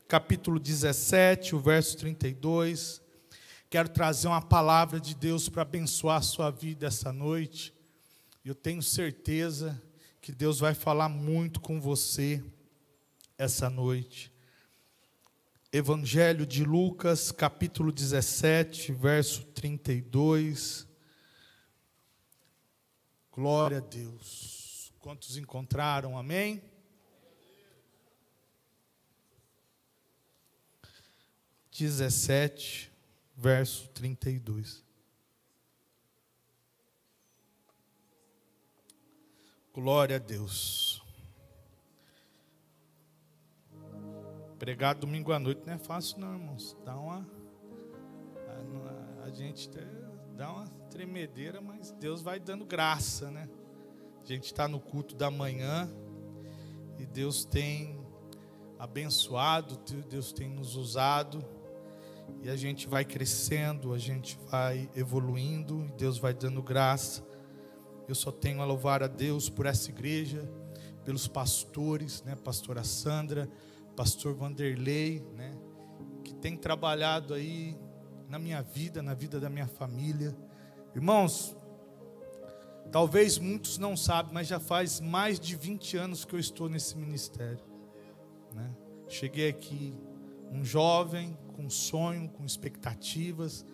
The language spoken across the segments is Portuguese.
capítulo 17, o verso 32. Quero trazer uma palavra de Deus para abençoar a sua vida essa noite. Eu tenho certeza que Deus vai falar muito com você essa noite. Evangelho de Lucas, capítulo 17, verso 32. Glória a Deus. Quantos encontraram? Amém? Verso 32. Glória a Deus. Pregar domingo à noite não é fácil não, irmãos. A gente dá uma tremedeira, mas Deus vai dando graça, né? A gente está no culto da manhã e Deus tem abençoado, Deus tem nos usado. E a gente vai crescendo, a gente vai evoluindo, e Deus vai dando graça. Eu só tenho a louvar a Deus por essa igreja, pelos pastores, né? Pastora Sandra, pastor Vanderlei, né? Que tem trabalhado aí na minha vida, na vida da minha família. Irmãos, talvez muitos não sabem, mas já faz mais de 20 anos que eu estou nesse ministério, né? Cheguei aqui um jovem, com sonho, com expectativas.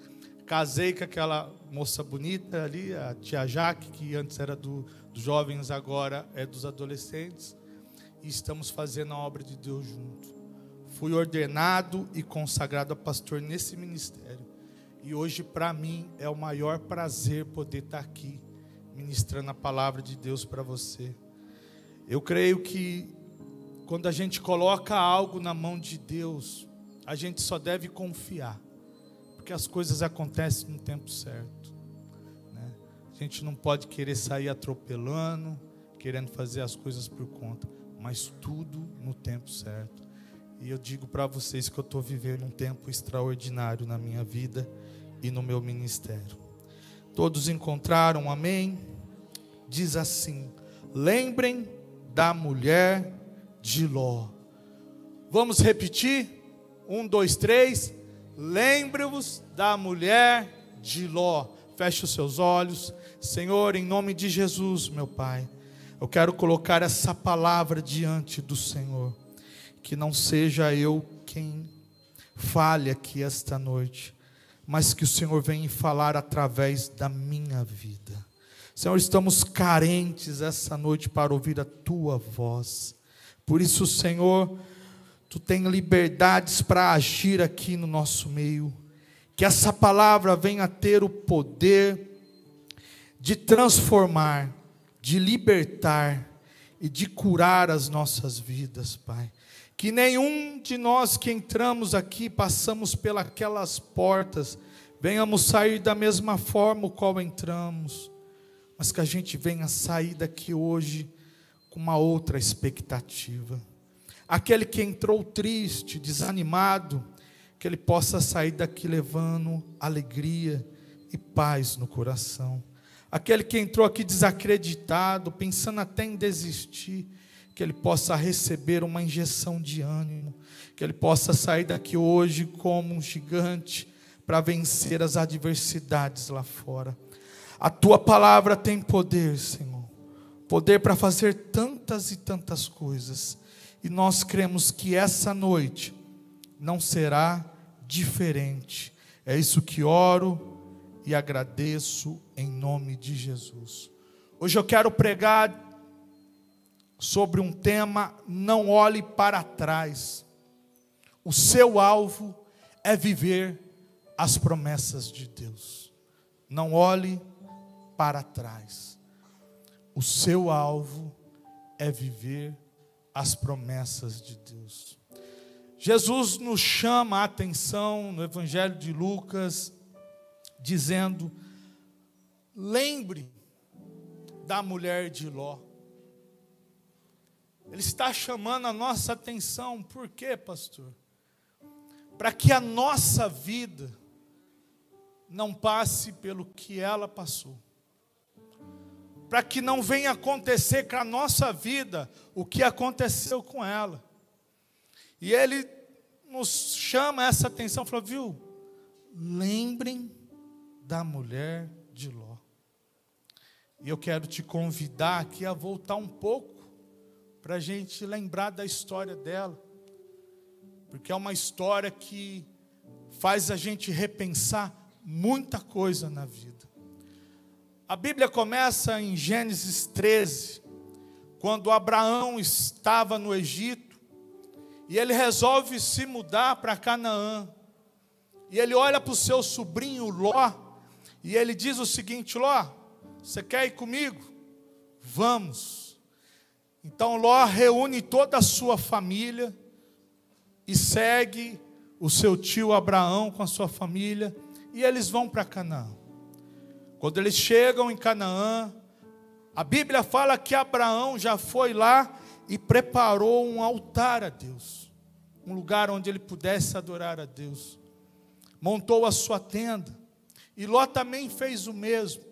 Casei com aquela moça bonita ali, a tia Jaque, que antes era dos jovens, agora é dos adolescentes. E estamos fazendo a obra de Deus junto. Fui ordenado e consagrado a pastor nesse ministério. E hoje, para mim, é o maior prazer poder estar aqui, ministrando a palavra de Deus para você. Eu creio que quando a gente coloca algo na mão de Deus, a gente só deve confiar, porque as coisas acontecem no tempo certo, né? A gente não pode querer sair atropelando, querendo fazer as coisas por conta, mas tudo no tempo certo. E eu digo para vocês que eu estou vivendo um tempo extraordinário na minha vida e no meu ministério. Todos encontraram, amém? Diz assim: lembrem da mulher de Ló. Vamos repetir? 1, 2, 3. Lembre-vos da mulher de Ló. Feche os seus olhos. Senhor, em nome de Jesus, meu Pai, eu quero colocar essa palavra diante do Senhor. Que não seja eu quem fale aqui esta noite, mas que o Senhor venha falar através da minha vida. Senhor, estamos carentes essa noite para ouvir a Tua voz. Por isso, Senhor, Tu tem liberdades para agir aqui no nosso meio. Que essa palavra venha ter o poder de transformar, de libertar e de curar as nossas vidas, Pai. Que nenhum de nós que entramos aqui, passamos pelas portas, venhamos sair da mesma forma qual entramos, mas que a gente venha sair daqui hoje com uma outra expectativa. Aquele que entrou triste, desanimado, que ele possa sair daqui levando alegria e paz no coração. Aquele que entrou aqui desacreditado, pensando até em desistir, que ele possa receber uma injeção de ânimo, que ele possa sair daqui hoje como um gigante para vencer as adversidades lá fora. A Tua palavra tem poder, Senhor, poder para fazer tantas e tantas coisas. E nós cremos que essa noite não será diferente. É isso que oro e agradeço em nome de Jesus. Hoje eu quero pregar sobre um tema: não olhe para trás. O seu alvo é viver as promessas de Deus. Não olhe para trás. O seu alvo é viver as promessas de Deus. Jesus nos chama a atenção no Evangelho de Lucas, dizendo: lembre da mulher de Ló. Ele está chamando a nossa atenção. Por quê, pastor? Para que a nossa vida não passe pelo que ela passou. Para que não venha acontecer com a nossa vida o que aconteceu com ela. E ele nos chama essa atenção, falou, viu? Lembrem da mulher de Ló. E eu quero te convidar aqui a voltar um pouco, para a gente lembrar da história dela, porque é uma história que faz a gente repensar muita coisa na vida. A Bíblia começa em Gênesis 13, quando Abraão estava no Egito, e ele resolve se mudar para Canaã, e ele olha para o seu sobrinho Ló, e ele diz o seguinte, Ló, você quer ir comigo? Vamos. Então Ló reúne toda a sua família, e segue o seu tio Abraão com a sua família, e eles vão para Canaã. Quando eles chegam em Canaã, a Bíblia fala que Abraão já foi lá e preparou um altar a Deus, um lugar onde ele pudesse adorar a Deus. Montou a sua tenda, e Ló também fez o mesmo,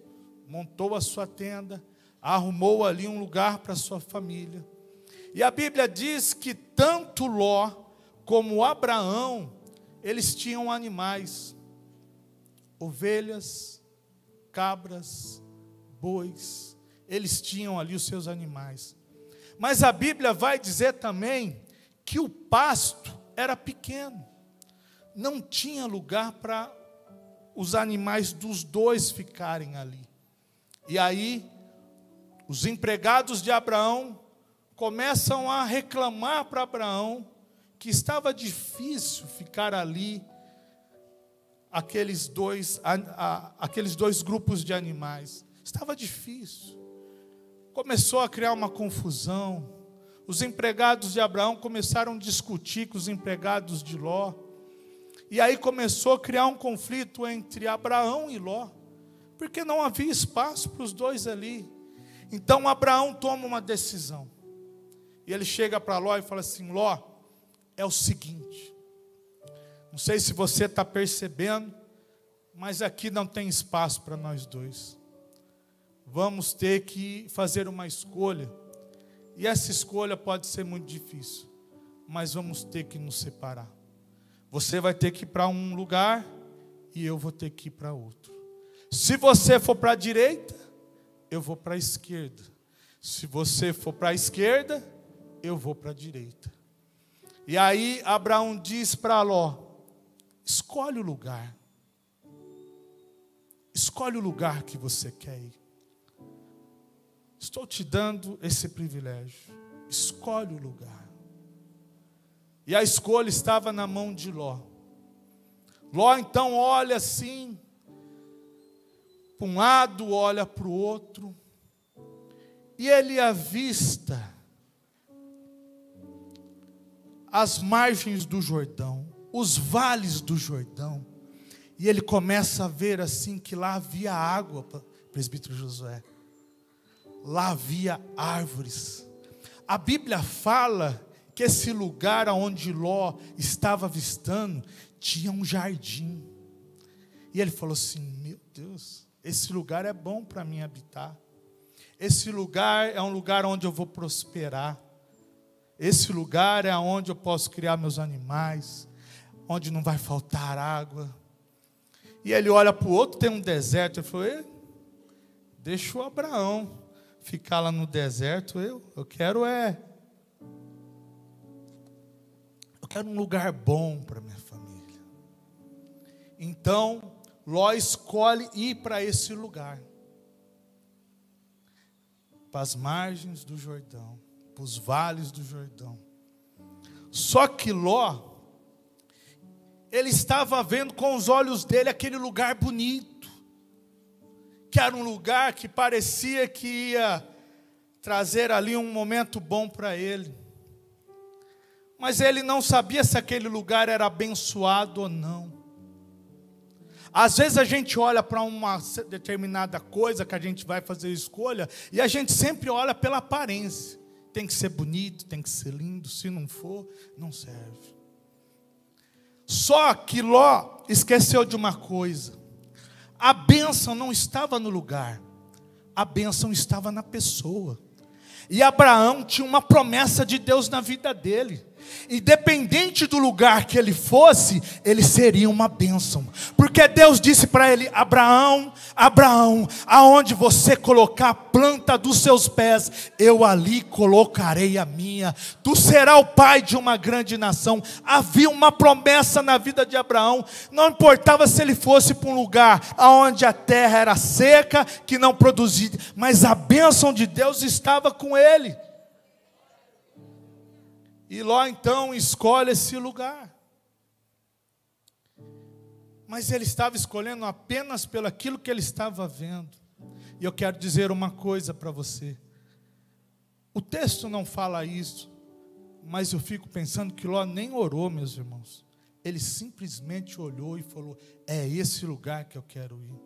montou a sua tenda, arrumou ali um lugar para a sua família. E a Bíblia diz que tanto Ló como Abraão, eles tinham animais, ovelhas, cabras, bois, eles tinham ali os seus animais. Mas a Bíblia vai dizer também que o pasto era pequeno, não tinha lugar para os animais dos dois ficarem ali. E aí, os empregados de Abraão começam a reclamar para Abraão que estava difícil ficar ali, aqueles dois grupos de animais. Estava difícil. Começou a criar uma confusão. Os empregados de Abraão começaram a discutir com os empregados de Ló. E aí começou a criar um conflito entre Abraão e Ló, porque não havia espaço para os dois ali. Então Abraão toma uma decisão. E ele chega para Ló e fala assim, Ló, é o seguinte, não sei se você está percebendo, mas aqui não tem espaço para nós dois. Vamos ter que fazer uma escolha, e essa escolha pode ser muito difícil, mas vamos ter que nos separar. Você vai ter que ir para um lugar, e eu vou ter que ir para outro. Se você for para a direita, eu vou para a esquerda. Se você for para a esquerda, eu vou para a direita. E aí Abraão diz para Ló, escolhe o lugar. Escolhe o lugar que você quer ir. Estou te dando esse privilégio. Escolhe o lugar. E a escolha estava na mão de Ló. Ló então olha assim, para um lado, olha para o outro, e ele avista as margens do Jordão, os vales do Jordão, e ele começa a ver assim que lá havia água, presbítero Josué, lá havia árvores. A Bíblia fala que esse lugar onde Ló estava avistando tinha um jardim, e ele falou assim, meu Deus, esse lugar é bom para mim habitar, esse lugar é um lugar onde eu vou prosperar, esse lugar é onde eu posso criar meus animais, onde não vai faltar água. E ele olha para o outro, tem um deserto. Ele falou, deixa o Abraão ficar lá no deserto. Eu quero um lugar bom para minha família. Então, Ló escolhe ir para esse lugar, para as margens do Jordão, para os vales do Jordão. Só que Ló, ele estava vendo com os olhos dele aquele lugar bonito, que era um lugar que parecia que ia trazer ali um momento bom para ele. Mas ele não sabia se aquele lugar era abençoado ou não. Às vezes a gente olha para uma determinada coisa que a gente vai fazer escolha, e a gente sempre olha pela aparência. Tem que ser bonito, tem que ser lindo, se não for, não serve. Só que Ló esqueceu de uma coisa. A bênção não estava no lugar, a bênção estava na pessoa. E Abraão tinha uma promessa de Deus na vida dele. Independente do lugar que ele fosse, ele seria uma bênção. Porque Deus disse para ele: Abraão, Abraão, aonde você colocar a planta dos seus pés, eu ali colocarei a minha. Tu serás o pai de uma grande nação. Havia uma promessa na vida de Abraão. Não importava se ele fosse para um lugar onde a terra era seca, que não produzia, mas a bênção de Deus estava com ele. E Ló então escolhe esse lugar. Mas ele estava escolhendo apenas pelo aquilo que ele estava vendo. E eu quero dizer uma coisa para você. O texto não fala isso, mas eu fico pensando que Ló nem orou, meus irmãos. Ele simplesmente olhou e falou: é esse lugar que eu quero ir.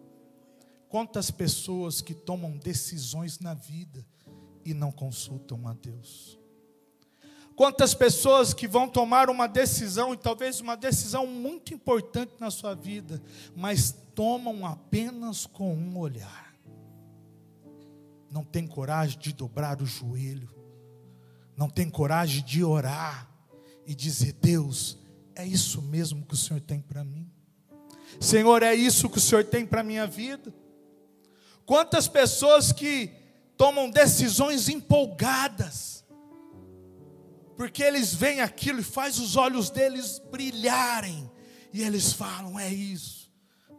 Quantas pessoas que tomam decisões na vida e não consultam a Deus. Quantas pessoas que vão tomar uma decisão, e talvez uma decisão muito importante na sua vida, mas tomam apenas com um olhar. Não tem coragem de dobrar o joelho, não tem coragem de orar e dizer: Deus, é isso mesmo que o Senhor tem para mim? Senhor, é isso que o Senhor tem para a minha vida? Quantas pessoas que tomam decisões empolgadas, porque eles veem aquilo e faz os olhos deles brilharem, e eles falam: é isso.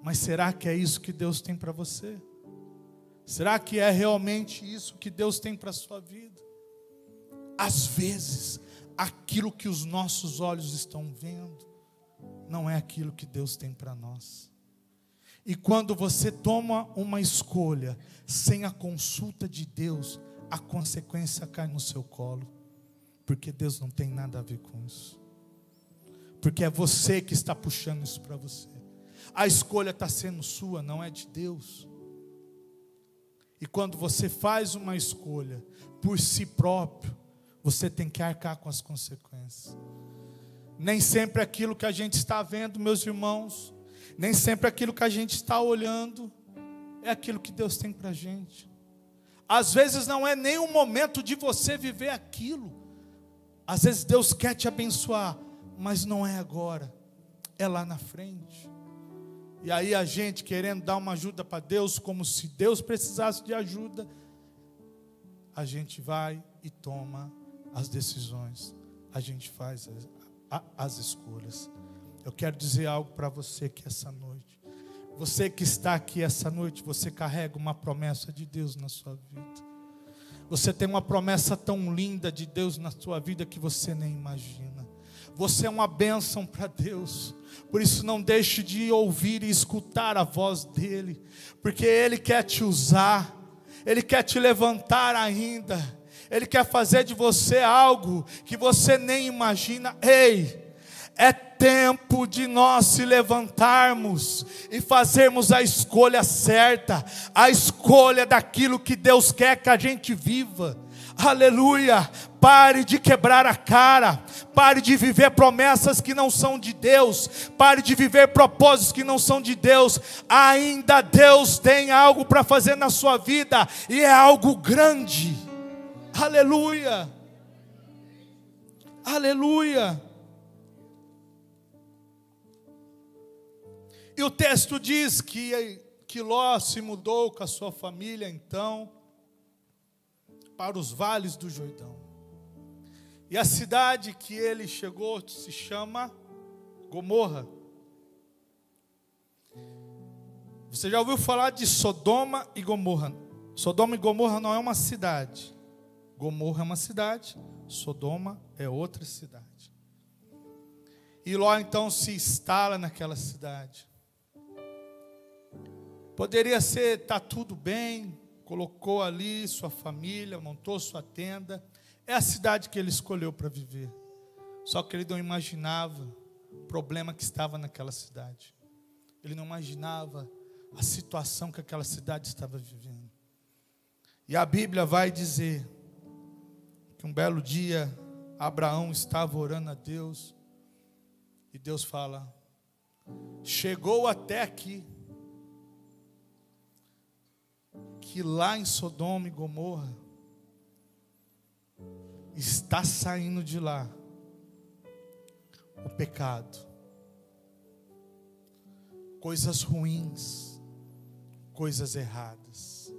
Mas será que é isso que Deus tem para você? Será que é realmente isso que Deus tem para a sua vida? Às vezes, aquilo que os nossos olhos estão vendo, não é aquilo que Deus tem para nós. E quando você toma uma escolha, sem a consulta de Deus, a consequência cai no seu colo. Porque Deus não tem nada a ver com isso. Porque é você que está puxando isso para você. A escolha está sendo sua, não é de Deus. E quando você faz uma escolha por si próprio, você tem que arcar com as consequências. Nem sempre aquilo que a gente está vendo, meus irmãos, nem sempre aquilo que a gente está olhando é aquilo que Deus tem para a gente. Às vezes não é nem o momento de você viver aquilo. Às vezes Deus quer te abençoar, mas não é agora, é lá na frente. E aí a gente querendo dar uma ajuda para Deus, como se Deus precisasse de ajuda, a gente vai e toma as decisões, a gente faz as escolhas. Eu quero dizer algo para você que essa noite, você que está aqui essa noite, você carrega uma promessa de Deus na sua vida. Você tem uma promessa tão linda de Deus na sua vida que você nem imagina. Você é uma bênção para Deus. Por isso não deixe de ouvir e escutar a voz dEle. Porque Ele quer te usar. Ele quer te levantar ainda. Ele quer fazer de você algo que você nem imagina. Ei! É tempo de nós se levantarmos e fazermos a escolha certa, a escolha daquilo que Deus quer que a gente viva. Aleluia! Pare de quebrar a cara, pare de viver promessas que não são de Deus, pare de viver propósitos que não são de Deus. Ainda Deus tem algo para fazer na sua vida, e é algo grande. Aleluia! Aleluia! E o texto diz que Ló se mudou com a sua família, então, para os vales do Jordão. E a cidade que ele chegou se chama Gomorra. Você já ouviu falar de Sodoma e Gomorra? Sodoma e Gomorra não é uma cidade. Gomorra é uma cidade, Sodoma é outra cidade. E Ló então se instala naquela cidade. Poderia ser, está tudo bem, colocou ali sua família, montou sua tenda. É a cidade que ele escolheu para viver. Só que ele não imaginava o problema que estava naquela cidade. Ele não imaginava a situação que aquela cidade estava vivendo. E a Bíblia vai dizer que um belo dia Abraão estava orando a Deus. E Deus fala: chegou até aqui. Que lá em Sodoma e Gomorra está saindo de lá o pecado, coisas ruins, coisas erradas.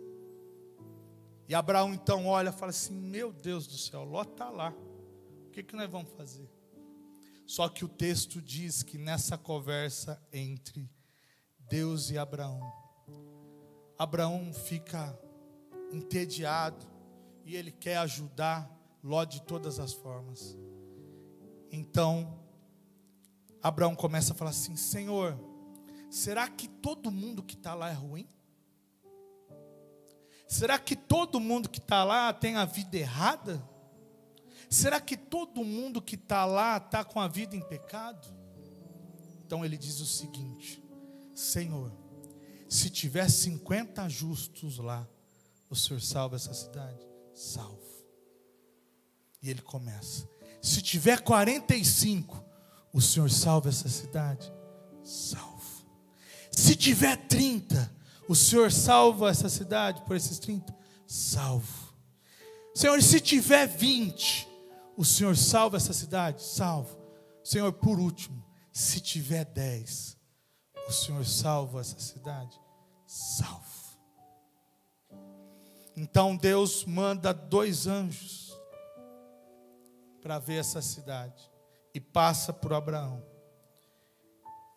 E Abraão então olha e fala assim: meu Deus do céu, Ló está lá, o que nós vamos fazer? Só que o texto diz que nessa conversa entre Deus e Abraão, Abraão fica entediado e ele quer ajudar Ló de todas as formas. Então Abraão começa a falar assim: Senhor, será que todo mundo que está lá é ruim? Será que todo mundo que está lá tem a vida errada? Será que todo mundo que está lá está com a vida em pecado? Então ele diz o seguinte: Senhor, se tiver 50 justos lá, o Senhor salva essa cidade? Salvo. E ele começa: se tiver 45, o Senhor salva essa cidade? Salvo. Se tiver 30, o Senhor salva essa cidade por esses 30? Salvo. Senhor, se tiver 20, o Senhor salva essa cidade? Salvo. Senhor, por último, se tiver 10, o Senhor salva essa cidade? Salvo. Então Deus manda 2 anjos para ver essa cidade, e passa por Abraão.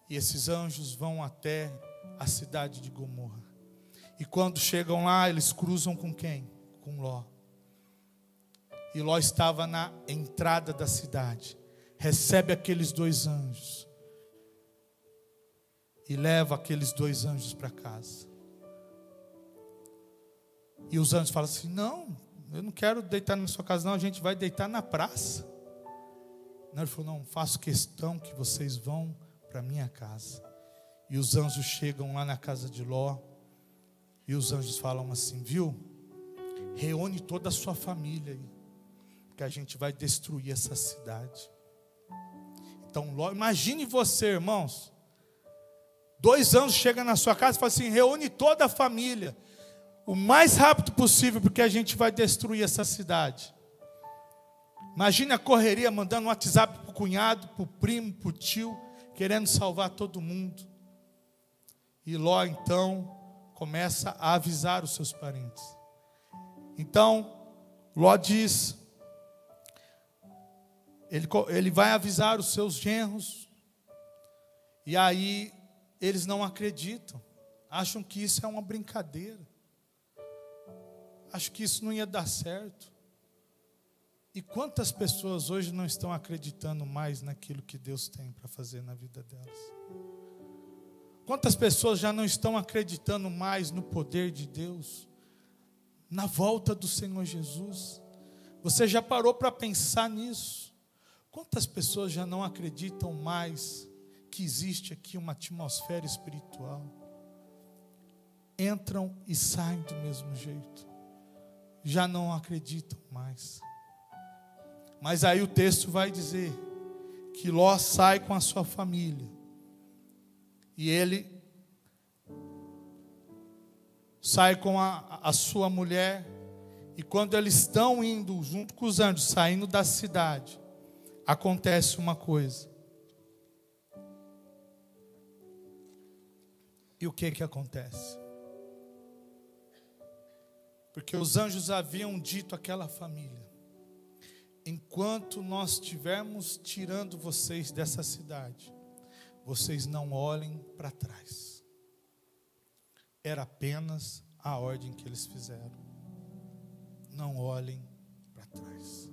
E esses anjos vão até a cidade de Gomorra. E quando chegam lá, eles cruzam com quem? Com Ló. E Ló estava na entrada da cidade. Recebe aqueles 2 anjos. E leva aqueles 2 anjos para casa. E os anjos falam assim: não, eu não quero deitar na sua casa não, a gente vai deitar na praça. Não, ele falou: não, faço questão que vocês vão para minha casa. E os anjos chegam lá na casa de Ló. E os anjos falam assim: viu, reúne toda a sua família aí, porque a gente vai destruir essa cidade. Então Ló, imagine você, irmãos, 2 anjos chegam na sua casa e falam assim: reúne toda a família o mais rápido possível, porque a gente vai destruir essa cidade. Imagine a correria, mandando um WhatsApp para o cunhado, para o primo, para o tio, querendo salvar todo mundo. E Ló então começa a avisar os seus parentes. Então Ló diz, ele vai avisar os seus genros, e aí eles não acreditam, acham que isso é uma brincadeira, acham que isso não ia dar certo. E quantas pessoas hoje não estão acreditando mais naquilo que Deus tem para fazer na vida delas? Quantas pessoas já não estão acreditando mais no poder de Deus, na volta do Senhor Jesus? Você já parou para pensar nisso? Quantas pessoas já não acreditam mais que existe aqui uma atmosfera espiritual? Entram e saem do mesmo jeito, já não acreditam mais. Mas aí o texto vai dizer que Ló sai com a sua família, e ele sai com a sua mulher, e quando eles estão indo junto com os anjos, saindo da cidade, acontece uma coisa. E o que acontece? Porque os anjos haviam dito àquela família: enquanto nós estivermos tirando vocês dessa cidade, vocês não olhem para trás. Era apenas a ordem que eles fizeram. Não olhem para trás.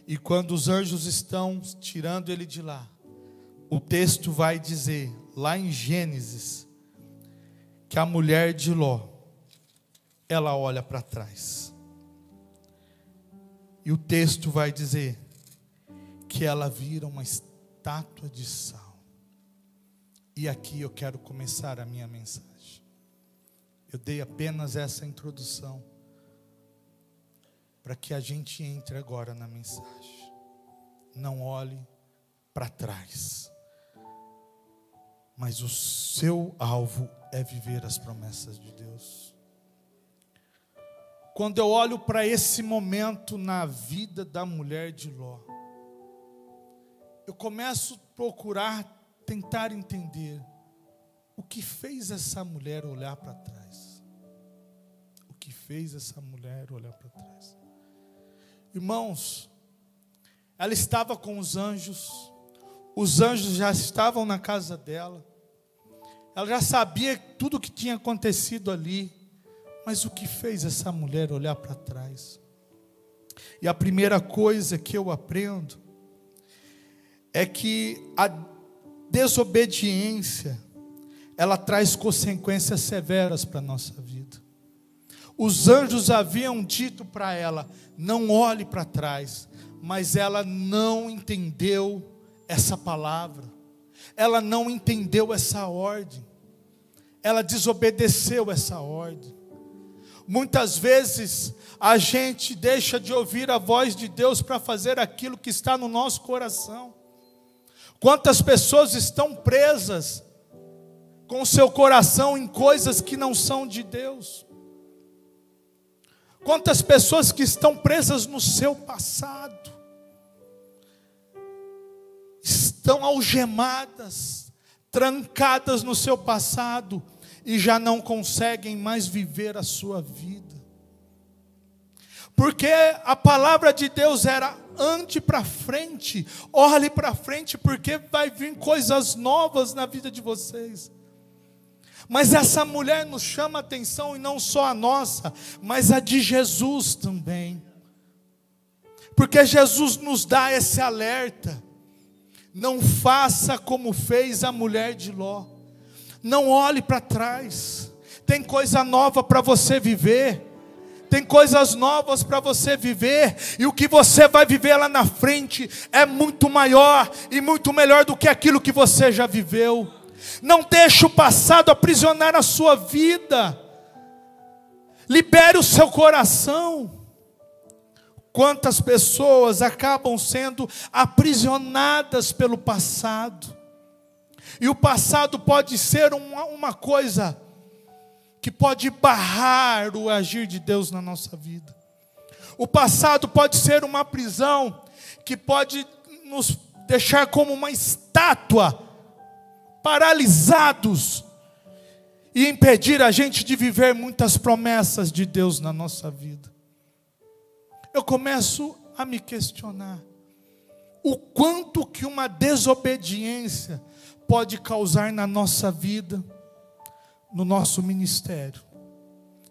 E quando os anjos estão tirando ele de lá, o texto vai dizer, lá em Gênesis, que a mulher de Ló, ela olha para trás. E o texto vai dizer que ela vira uma estátua de sal. E aqui eu quero começar a minha mensagem. Eu dei apenas essa introdução para que a gente entre agora na mensagem. Não olhe para trás, mas o seu alvo é viver as promessas de Deus. Quando eu olho para esse momento na vida da mulher de Ló, eu começo a procurar, tentar entender o que fez essa mulher olhar para trás. O que fez essa mulher olhar para trás. Irmãos, ela estava com os anjos já estavam na casa dela, ela já sabia tudo o que tinha acontecido ali, mas o que fez essa mulher olhar para trás? E a primeira coisa que eu aprendo é que a desobediência, ela traz consequências severas para a nossa vida. Os anjos haviam dito para ela, não olhe para trás, mas ela não entendeu essa palavra, ela não entendeu essa ordem, ela desobedeceu essa ordem. Muitas vezes a gente deixa de ouvir a voz de Deus para fazer aquilo que está no nosso coração. Quantas pessoas estão presas com o seu coração em coisas que não são de Deus? Quantas pessoas que estão presas no seu passado, estão algemadas, trancadas no seu passado e já não conseguem mais viver a sua vida. Porque a palavra de Deus era: ande para frente, olhe para frente, porque vai vir coisas novas na vida de vocês. Mas essa mulher nos chama a atenção, e não só a nossa, mas a de Jesus também. Porque Jesus nos dá esse alerta: não faça como fez a mulher de Ló. Não olhe para trás. Tem coisa nova para você viver. Tem coisas novas para você viver. E o que você vai viver lá na frente é muito maior e muito melhor do que aquilo que você já viveu. Não deixe o passado aprisionar a sua vida. Libere o seu coração. Quantas pessoas acabam sendo aprisionadas pelo passado. E o passado pode ser uma coisa que pode barrar o agir de Deus na nossa vida. O passado pode ser uma prisão que pode nos deixar como uma estátua, paralisados, e impedir a gente de viver muitas promessas de Deus na nossa vida. Eu começo a me questionar o quanto que uma desobediência pode causar na nossa vida, no nosso ministério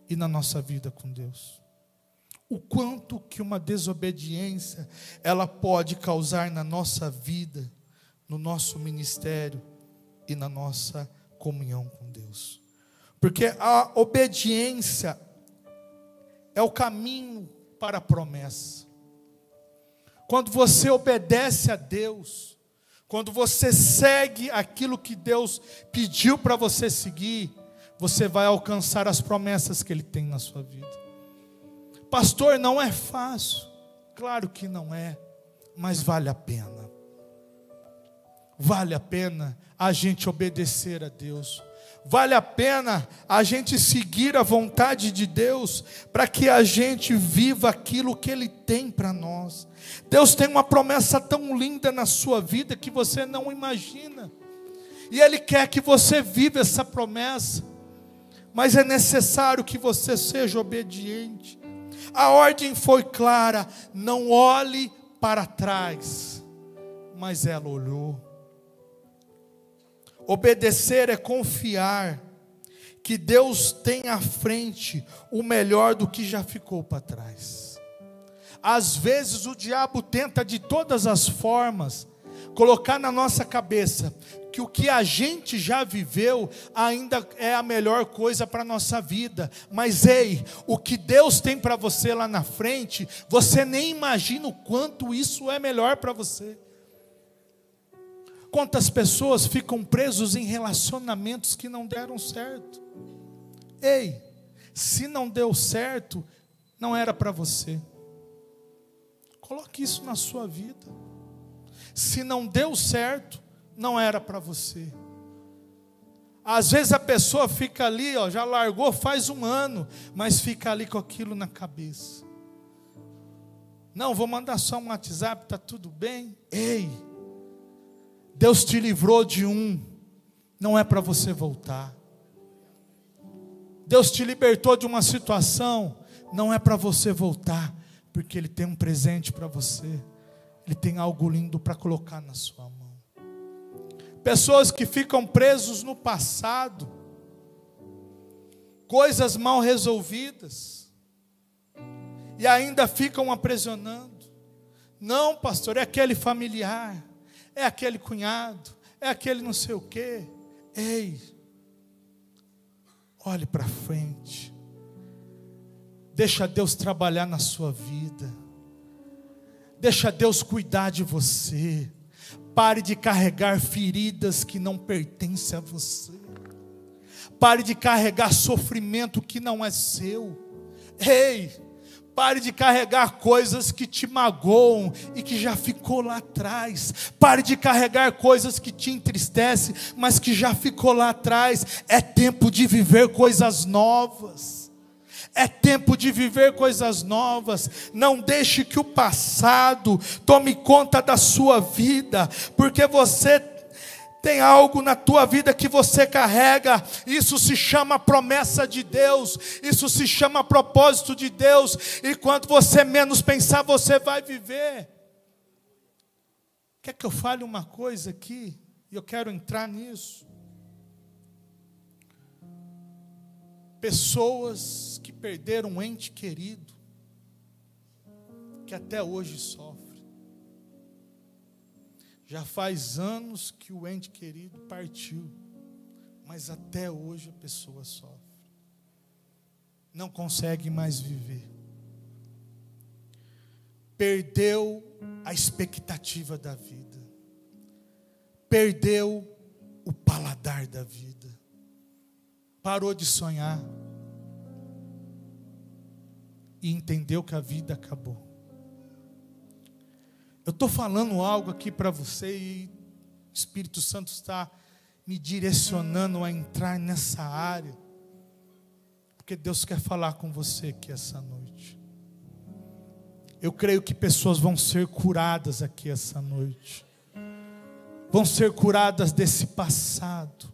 e na nossa vida com Deus. O quanto que uma desobediência ela pode causar na nossa vida, no nosso ministério e na nossa comunhão com Deus. Porque a obediência é o caminho para a promessa. Quando você obedece a Deus, quando você segue aquilo que Deus pediu para você seguir, você vai alcançar as promessas que Ele tem na sua vida. Pastor, não é fácil. Claro que não é, mas vale a pena. Vale a pena a gente obedecer a Deus. Vale a pena a gente seguir a vontade de Deus, para que a gente viva aquilo que Ele tem para nós. Deus tem uma promessa tão linda na sua vida que você não imagina. E Ele quer que você viva essa promessa. Mas é necessário que você seja obediente. A ordem foi clara: não olhe para trás. Mas ela olhou. Obedecer é confiar que Deus tem à frente o melhor do que já ficou para trás. Às vezes o diabo tenta de todas as formas colocar na nossa cabeça que o que a gente já viveu ainda é a melhor coisa para a nossa vida. Mas ei, o que Deus tem para você lá na frente, você nem imagina o quanto isso é melhor para você. Quantas pessoas ficam presos em relacionamentos que não deram certo? Ei, se não deu certo, não era para você. Coloque isso na sua vida. Se não deu certo, não era para você. Às vezes a pessoa fica ali, já largou faz 1 ano, mas fica ali com aquilo na cabeça. Não, vou mandar só um WhatsApp, está tudo bem? Ei, Deus te livrou de um, não é para você voltar. Deus te libertou de uma situação, não é para você voltar, porque Ele tem um presente para você. Ele tem algo lindo para colocar na sua mão. Pessoas que ficam presos no passado, coisas mal resolvidas, e ainda ficam aprisionando. Não, pastor, é aquele familiar, é aquele cunhado, é aquele não sei o quê. Ei, olhe para frente. Deixa Deus trabalhar na sua vida. Deixa Deus cuidar de você. Pare de carregar feridas que não pertencem a você. Pare de carregar sofrimento que não é seu. Ei, pare de carregar coisas que te magoam e que já ficou lá atrás. Pare de carregar coisas que te entristecem, mas que já ficou lá atrás. É tempo de viver coisas novas. É tempo de viver coisas novas. Não deixe que o passado tome conta da sua vida, porque você tem algo na tua vida que você carrega. Isso se chama promessa de Deus. Isso se chama propósito de Deus. E quando você menos pensar, você vai viver. Quer que eu fale uma coisa aqui? E eu quero entrar nisso. Pessoas que perderam um ente querido, que até hoje sofrem. Já faz anos que o ente querido partiu, mas até hoje a pessoa sofre. Não consegue mais viver. Perdeu a expectativa da vida. Perdeu o paladar da vida. Parou de sonhar e entendeu que a vida acabou. Eu estou falando algo aqui para você e o Espírito Santo está me direcionando a entrar nessa área, porque Deus quer falar com você aqui essa noite. Eu creio que pessoas vão ser curadas aqui essa noite, vão ser curadas desse passado.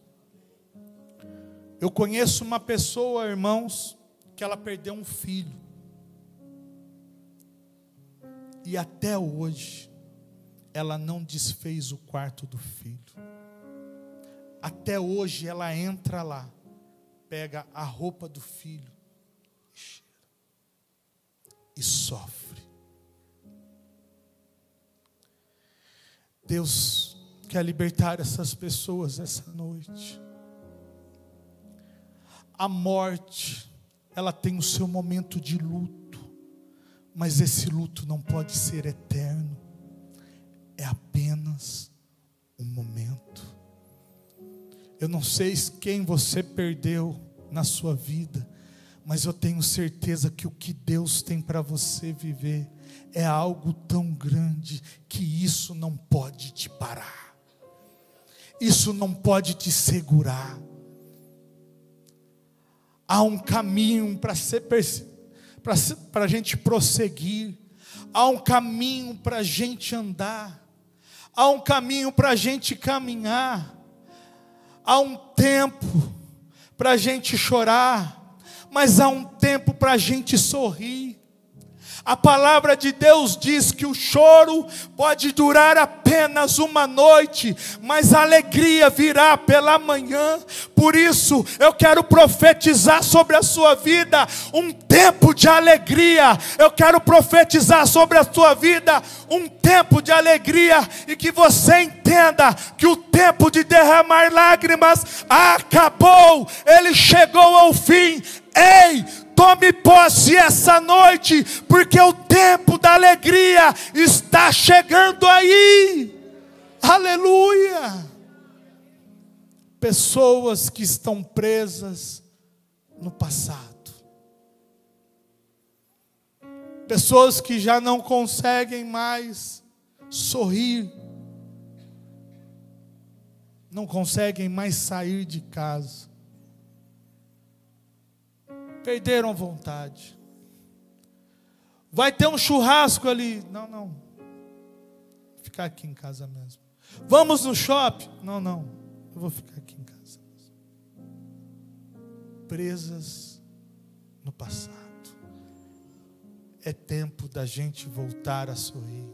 Eu conheço uma pessoa, irmãos, que ela perdeu um filho. E até hoje, ela não desfez o quarto do filho. Até hoje, ela entra lá, pega a roupa do filho e cheira. E sofre. Deus quer libertar essas pessoas essa noite. A morte, ela tem o seu momento de luto, mas esse luto não pode ser eterno, é apenas um momento. Eu não sei quem você perdeu na sua vida, mas eu tenho certeza que o que Deus tem para você viver é algo tão grande que isso não pode te parar, isso não pode te segurar. Há um caminho para a gente prosseguir. Há um caminho para a gente andar. Há um caminho para a gente caminhar. Há um tempo para a gente chorar. Mas há um tempo para a gente sorrir. A palavra de Deus diz que o choro pode durar apenas uma noite, mas a alegria virá pela manhã. Por isso, eu quero profetizar sobre a sua vida um tempo de alegria. Eu quero profetizar sobre a sua vida um tempo de alegria, e que você entenda que o tempo de derramar lágrimas acabou, ele chegou ao fim. Ei, tome posse essa noite, porque o tempo da alegria está chegando aí. Aleluia. Pessoas que estão presas no passado. Pessoas que já não conseguem mais sorrir. Não conseguem mais sair de casa. Perderam a vontade. Vai ter um churrasco ali. Não. Vou ficar aqui em casa mesmo. Vamos no shopping? Não, eu vou ficar aqui em casa. Presas no passado. É tempo da gente voltar a sorrir.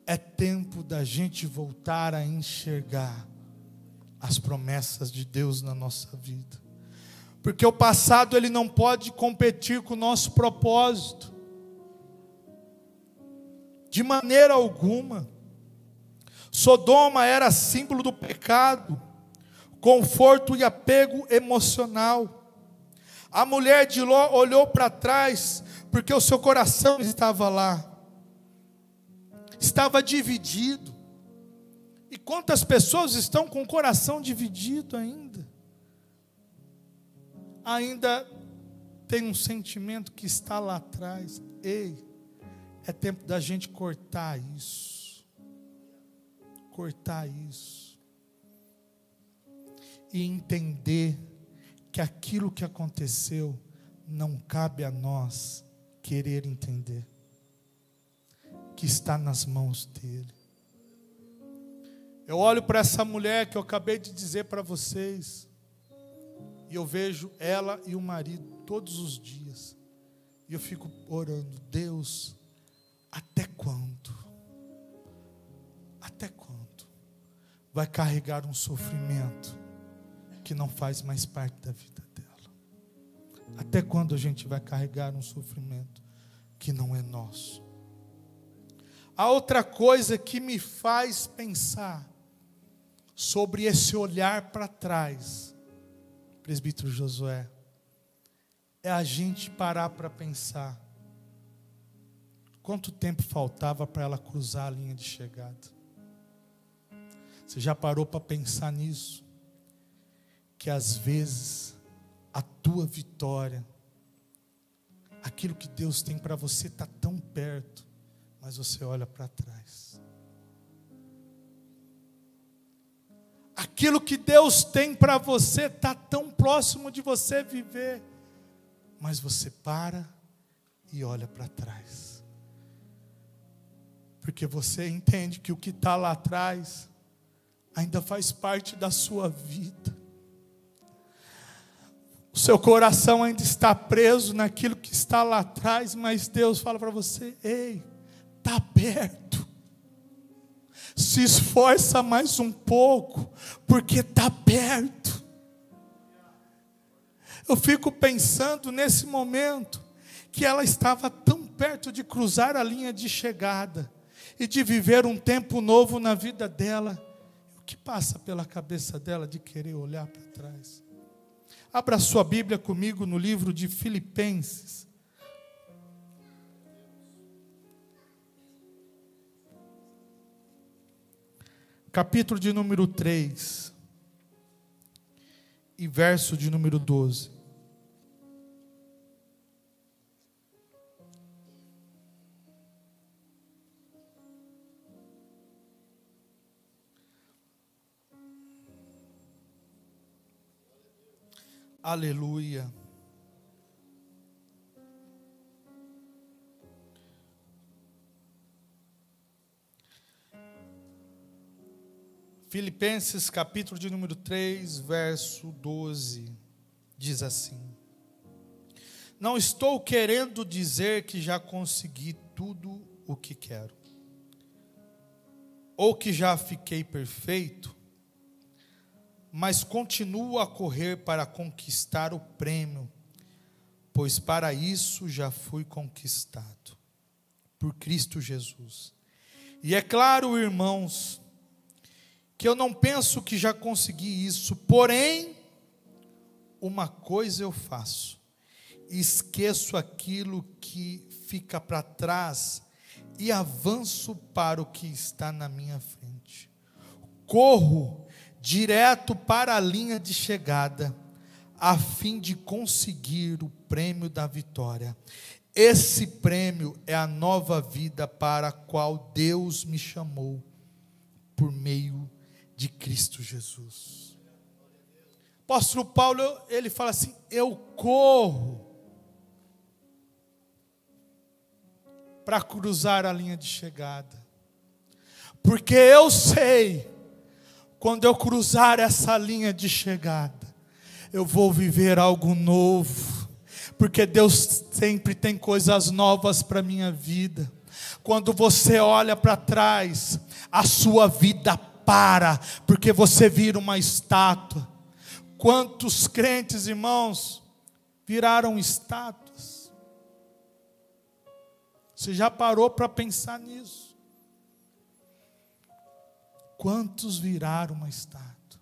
É tempo da gente voltar a enxergar as promessas de Deus na nossa vida. Porque o passado ele não pode competir com o nosso propósito. De maneira alguma. Sodoma era símbolo do pecado, conforto e apego emocional. A mulher de Ló olhou para trás, porque o seu coração estava lá. Estava dividido. E quantas pessoas estão com o coração dividido ainda? Ainda tem um sentimento que está lá atrás. Ei, é tempo da gente cortar isso. Cortar isso. E entender que aquilo que aconteceu não cabe a nós querer entender. Que está nas mãos dele. Eu olho para essa mulher que eu acabei de dizer para vocês, e eu vejo ela e o marido todos os dias, e eu fico orando: Deus, até quando? Até quando vai carregar um sofrimento que não faz mais parte da vida dela? Até quando a gente vai carregar um sofrimento que não é nosso? A outra coisa que me faz pensar sobre esse olhar para trás, presbítero Josué, é a gente parar para pensar quanto tempo faltava para ela cruzar a linha de chegada. Você já parou para pensar nisso? Que às vezes a tua vitória, aquilo que Deus tem para você está tão perto, mas você olha para trás. Aquilo que Deus tem para você está tão próximo de você viver, mas você para e olha para trás. Porque você entende que o que está lá atrás ainda faz parte da sua vida. O seu coração ainda está preso naquilo que está lá atrás, mas Deus fala para você: ei, está perto. Se esforça mais um pouco, porque está perto. Eu fico pensando nesse momento, que ela estava tão perto de cruzar a linha de chegada, e de viver um tempo novo na vida dela. O que passa pela cabeça dela de querer olhar para trás? Abra sua Bíblia comigo no livro de Filipenses. Capítulo de número 3, e verso de número 12. Aleluia. Filipenses capítulo de número 3, verso 12, diz assim: não estou querendo dizer que já consegui tudo o que quero, ou que já fiquei perfeito, mas continuo a correr para conquistar o prêmio, pois para isso já fui conquistado, por Cristo Jesus. E é claro, irmãos, que eu não penso que já consegui isso, porém, uma coisa eu faço: esqueço aquilo que fica para trás e avanço para o que está na minha frente. Corro direto para a linha de chegada, a fim de conseguir o prêmio da vitória. Esse prêmio é a nova vida para a qual Deus me chamou, por meio de Cristo Jesus. O apóstolo Paulo, ele fala assim: eu corro para cruzar a linha de chegada. Porque eu sei, quando eu cruzar essa linha de chegada, eu vou viver algo novo. Porque Deus sempre tem coisas novas para a minha vida. Quando você olha para trás, a sua vida para, porque você vira uma estátua. Quantos crentes, irmãos, viraram estátuas? Você já parou para pensar nisso? Quantos viraram uma estátua?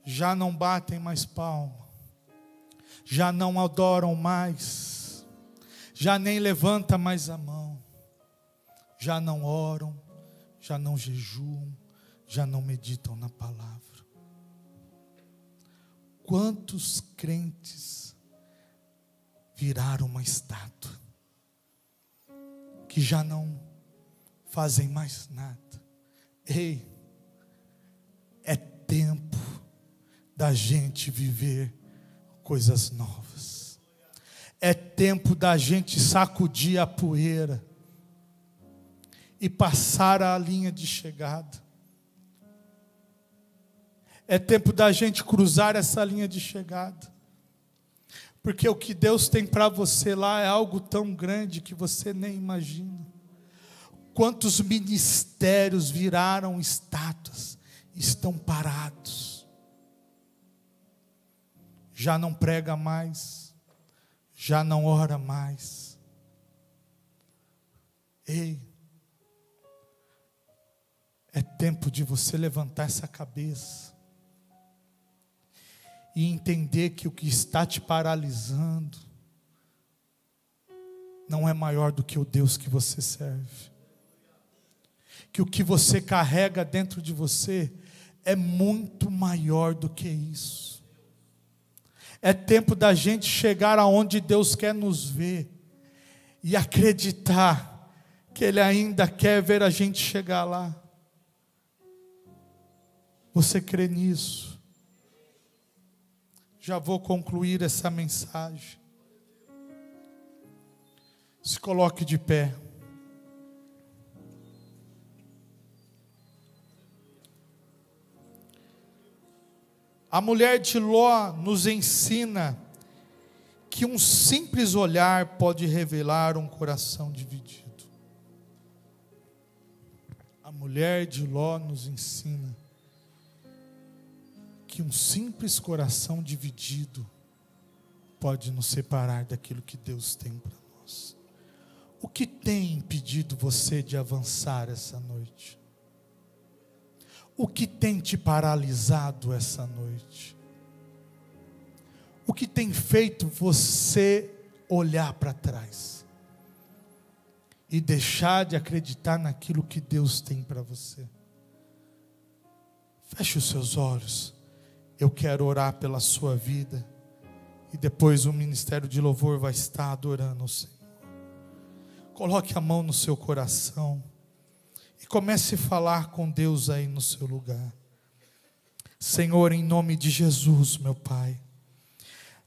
Já não batem mais palma, já não adoram mais, já nem levanta mais a mão, já não oram, já não jejuam, já não meditam na palavra. Quantos crentes viraram uma estátua, que já não fazem mais nada? Ei, é tempo da gente viver coisas novas. É tempo da gente sacudir a poeira e passar a linha de chegada. É tempo da gente cruzar essa linha de chegada. Porque o que Deus tem para você lá é algo tão grande que você nem imagina. Quantos ministérios viraram estátuas, estão parados. Já não prega mais, já não ora mais. Ei, é tempo de você levantar essa cabeça e entender que o que está te paralisando não é maior do que o Deus que você serve. Que o que você carrega dentro de você é muito maior do que isso. É tempo da gente chegar aonde Deus quer nos ver e acreditar que Ele ainda quer ver a gente chegar lá. Você crê nisso? Já vou concluir essa mensagem. Se coloque de pé. A mulher de Ló nos ensina que um simples olhar pode revelar um coração dividido. A mulher de Ló nos ensina que um simples coração dividido pode nos separar daquilo que Deus tem para nós. O que tem impedido você de avançar essa noite? O que tem te paralisado essa noite? O que tem feito você olhar para trás e deixar de acreditar naquilo que Deus tem para você? Feche os seus olhos. Eu quero orar pela sua vida e depois o ministério de louvor vai estar adorando o Senhor. Coloque a mão no seu coração e comece a falar com Deus aí no seu lugar. Senhor, em nome de Jesus, meu Pai,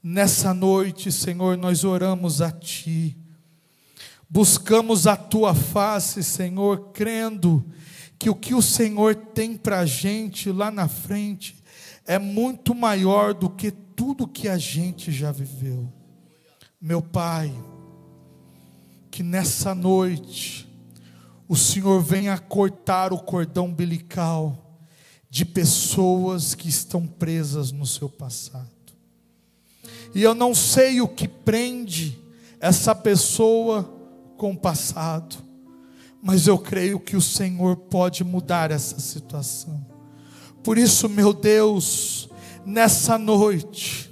nessa noite, Senhor, nós oramos a Ti, buscamos a Tua face, Senhor, crendo que o que o Senhor tem para a gente lá na frente é muito maior do que tudo que a gente já viveu. Meu Pai, que nessa noite o Senhor venha cortar o cordão umbilical de pessoas que estão presas no seu passado. E eu não sei o que prende essa pessoa com o passado, mas eu creio que o Senhor pode mudar essa situação. Por isso, meu Deus, nessa noite,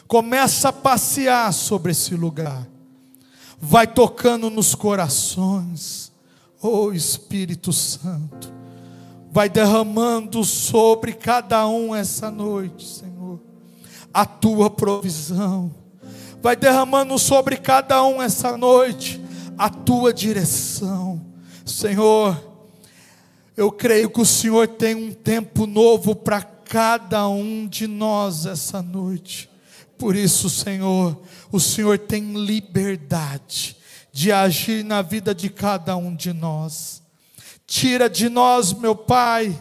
começa a passear sobre esse lugar. Vai tocando nos corações, oh Espírito Santo, vai derramando sobre cada um essa noite, Senhor, a Tua provisão, vai derramando sobre cada um essa noite, a Tua direção, Senhor. Eu creio que o Senhor tem um tempo novo para cada um de nós essa noite. Por isso, Senhor, o Senhor tem liberdade de agir na vida de cada um de nós. Tira de nós, meu Pai,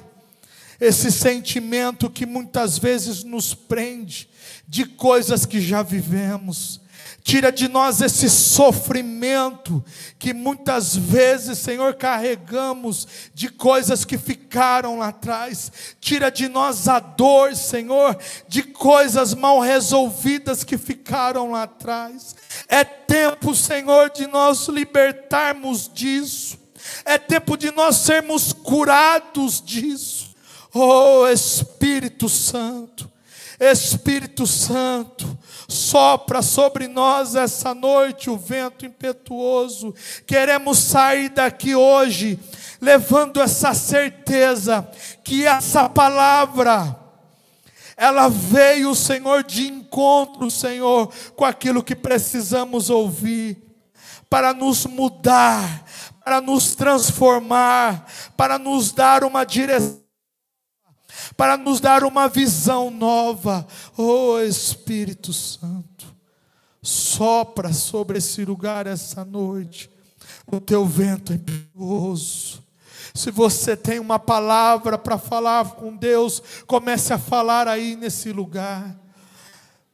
esse sentimento que muitas vezes nos prende de coisas que já vivemos. Tira de nós esse sofrimento que muitas vezes, Senhor, carregamos de coisas que ficaram lá atrás. Tira de nós a dor, Senhor, de coisas mal resolvidas que ficaram lá atrás. É tempo, Senhor, de nós libertarmos disso. É tempo de nós sermos curados disso. Oh, Espírito Santo, Espírito Santo, sopra sobre nós essa noite o vento impetuoso. Queremos sair daqui hoje levando essa certeza que essa palavra, ela veio, Senhor, de encontro, Senhor, com aquilo que precisamos ouvir, para nos mudar, para nos transformar, para nos dar uma direção, para nos dar uma visão nova. Oh, Espírito Santo, sopra sobre esse lugar essa noite o teu vento é impetuoso. Se você tem uma palavra para falar com Deus, comece a falar aí nesse lugar.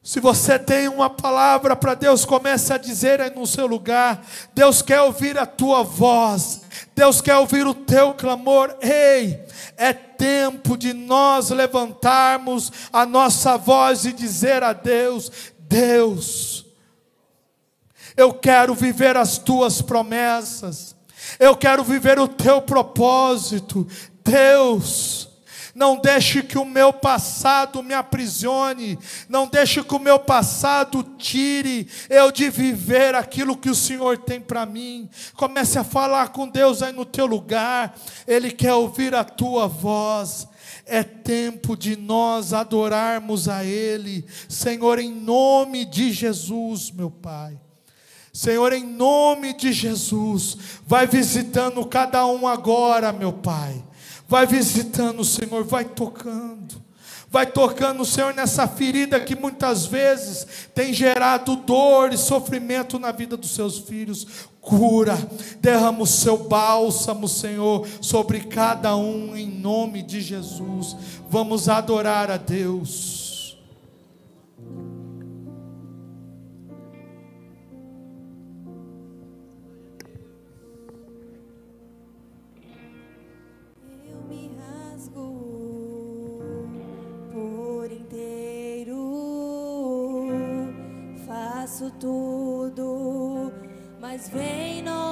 Se você tem uma palavra para Deus, comece a dizer aí no seu lugar. Deus quer ouvir a tua voz, Deus quer ouvir o teu clamor. Ei, é tempo de nós levantarmos a nossa voz e dizer a Deus: Deus, eu quero viver as tuas promessas, eu quero viver o teu propósito. Deus, não deixe que o meu passado me aprisione, não deixe que o meu passado tire eu de viver aquilo que o Senhor tem para mim. Comece a falar com Deus aí no teu lugar, Ele quer ouvir a tua voz. É tempo de nós adorarmos a Ele, Senhor, em nome de Jesus, meu Pai. Senhor, em nome de Jesus, vai visitando cada um agora, meu Pai. Vai visitando, Senhor, vai tocando, Senhor, nessa ferida que muitas vezes tem gerado dor e sofrimento na vida dos seus filhos. Cura, derrama o seu bálsamo, Senhor, sobre cada um, em nome de Jesus. Vamos adorar a Deus. Tudo, mas vem nós.